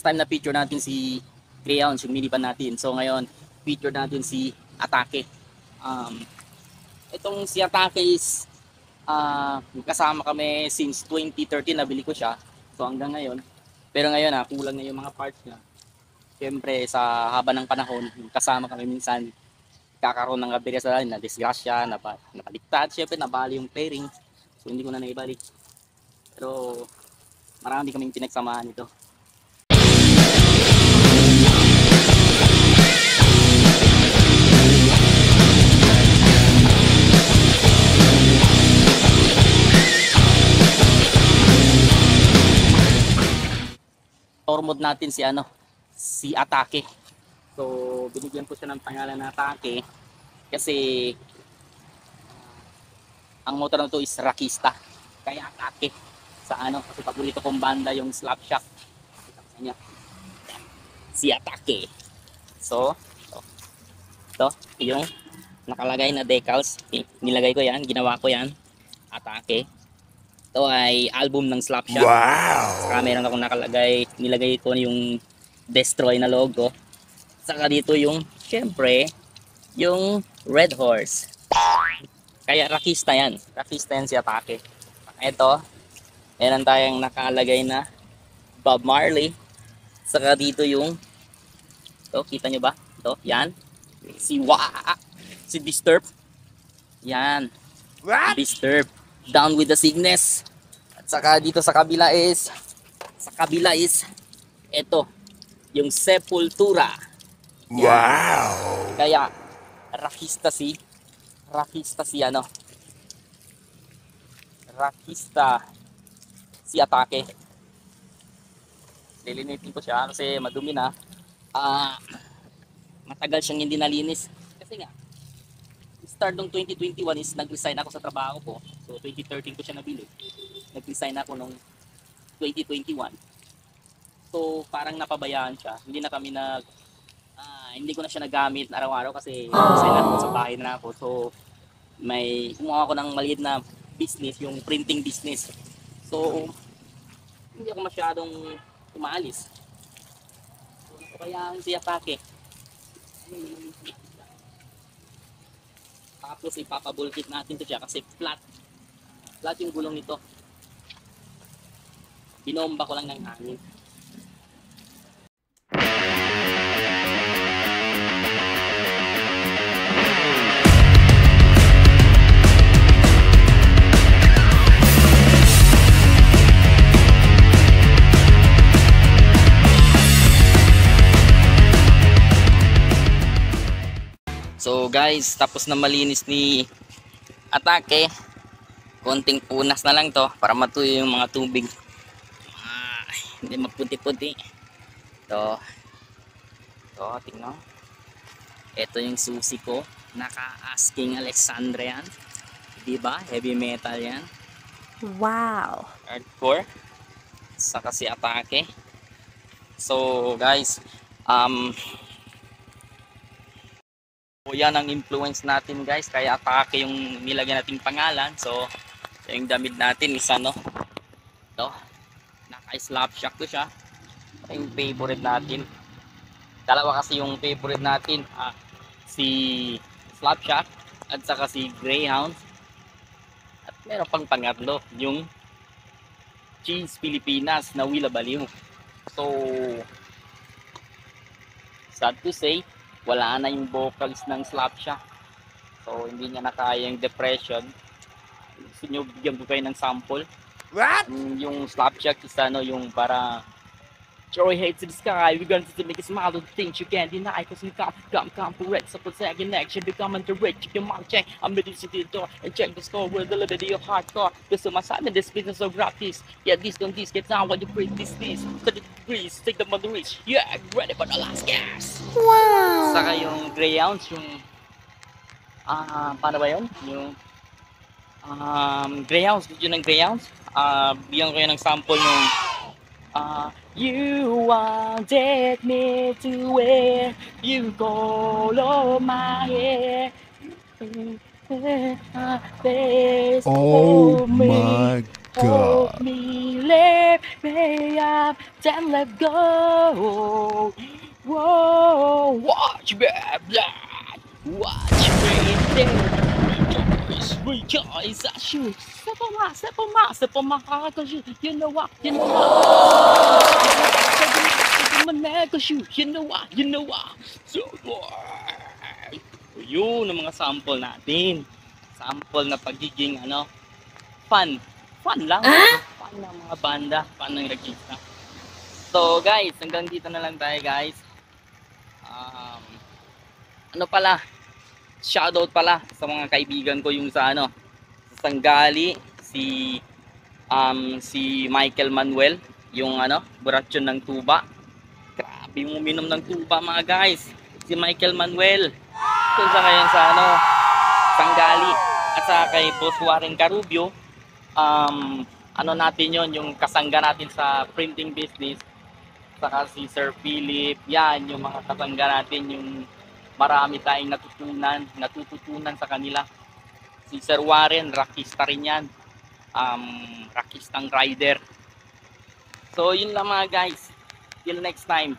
time na feature natin si Greyhounds, yung minivan natin. So ngayon, feature natin si Atake. Itong si Atake is kasama kami since 2013, nabili ko siya. So hanggang ngayon. Pero ngayon kulang na yung mga parts niya. Siyempre sa haba ng panahon, kasama kami minsan kakaroon ng aberya sa na disgrasya, napaliktad, siyempre nabali yung fairing. So hindi ko na naibalik. Pero marami kaming pinagsamahan ito. Tour mode natin si Atake. So binigyan ko siya ng pangalan na Atake kasi ang motor na to is Rakista. Kaya Atake sa kasi paborito kong banda yung Slapshot. Niya. Si Atake. So ito yung nakalagay na decals. Nilagay ko yan, ginawa ko yan. Atake. Ito ay album ng Slapshot. Wow! Saka meron akong nilagay ko yung Destroy na logo. Saka dito yung, syempre, yung Red Horse. Kaya Rakista yan. Rakista yan si Atake. Ito, meron tayong nakalagay na Bob Marley. Saka dito yung, ito, kita nyo ba? Ito, yan. Si Disturb. Yan. What? Disturb. Down with the Sickness. At saka dito sa kabila is ito yung Sepultura. Wow. Kaya Rakista si Atake. Lilinitin ko siya kasi madumi na. Matagal siyang hindi nalinis kasi nga start ng 2021 is nag-resign ako sa trabaho ko. So 2013 ko siya nabili. Nag-resign ako nung 2021. So parang napabayaan siya. Hindi ko na siya nagamit araw-araw kasi resign ako sa bahay na ako. So kumuha ako ng maliit na business, yung printing business. So hindi ako masyadong umaalis. So napabayaan si Atake. Tapos ipapabulkit natin to siya kasi flat yung gulong nito. Binomba ko lang ng hangin. So guys, tapos na malinis ni Atake. Konting punas na lang to para matuyo yung mga tubig. Hindi magputi-puti. Ito, tingnan. Ito yung susi ko. Naka-asking Alexandra yan. Diba? Heavy metal yan. Wow. Hardcore. Saka si Atake. So guys, yan ang influence natin guys, kaya Atake yung nilagyan nating pangalan. So yung damit natin is ito, naka-Slapshot to siya. Yung favorite natin, dalawa kasi yung favorite natin, si Slapshot at saka si Greyhounds. At meron pang pangatlo, yung Cheese Pilipinas na Willa Baliw. So sad to say, wala na yung vocals ng Slapshot. So hindi niya nakaya yung depression. Gusto nyo bigyan ko kayo ng sample. What? Yung Slapshot is yung para joy hates the sky, we're going to make a smile of the things you can't deny, cause we come correct, so protect your neck, should become the rich, your mom check, I'm ready to the door, and check the score with a little bit of your hardcore, cause my side in this business of rap this, yeah, this don't this, get down when you breathe this, 30 degrees, take them on the reach, yeah, ready for the last gas. Wow. Saka yung Greyhounds, yung, paano ba yun? Yung, Greyhounds, yun ang Greyhounds, bigyan ko yun ng sample yung, you wanted me to wear you gold on my hair. Oh my God. Hold me, let Way up, then let go. Whoa, watch me, blood. Watch me, rejoice, I shoot. Step on my heart, cause you know what, you know what. Step on my neck, cause you know what. So, yun ang mga sample natin. Sample na pagiging fun. Fun lang. Fun ng mga banda, fun ng regista. So guys, hanggang dito na lang tayo guys. Shoutout pala sa mga kaibigan ko yung sa sa Sanggali, si Michael Manuel, yung burachon ng tuba. Grabe yung uminom ng tuba mga guys. Si Michael Manuel. Kung sa ngayon sa Sanggali at sa kay Boss Warren Carubio, natin yon yung kasangga natin sa printing business, saka si Sir Philip, yan yung mga kasangga natin, yung marami tayong natututunan sa kanila. Si Sir Warren, rockista rin yan, rockistang rider. So yun lang mga guys, till next time.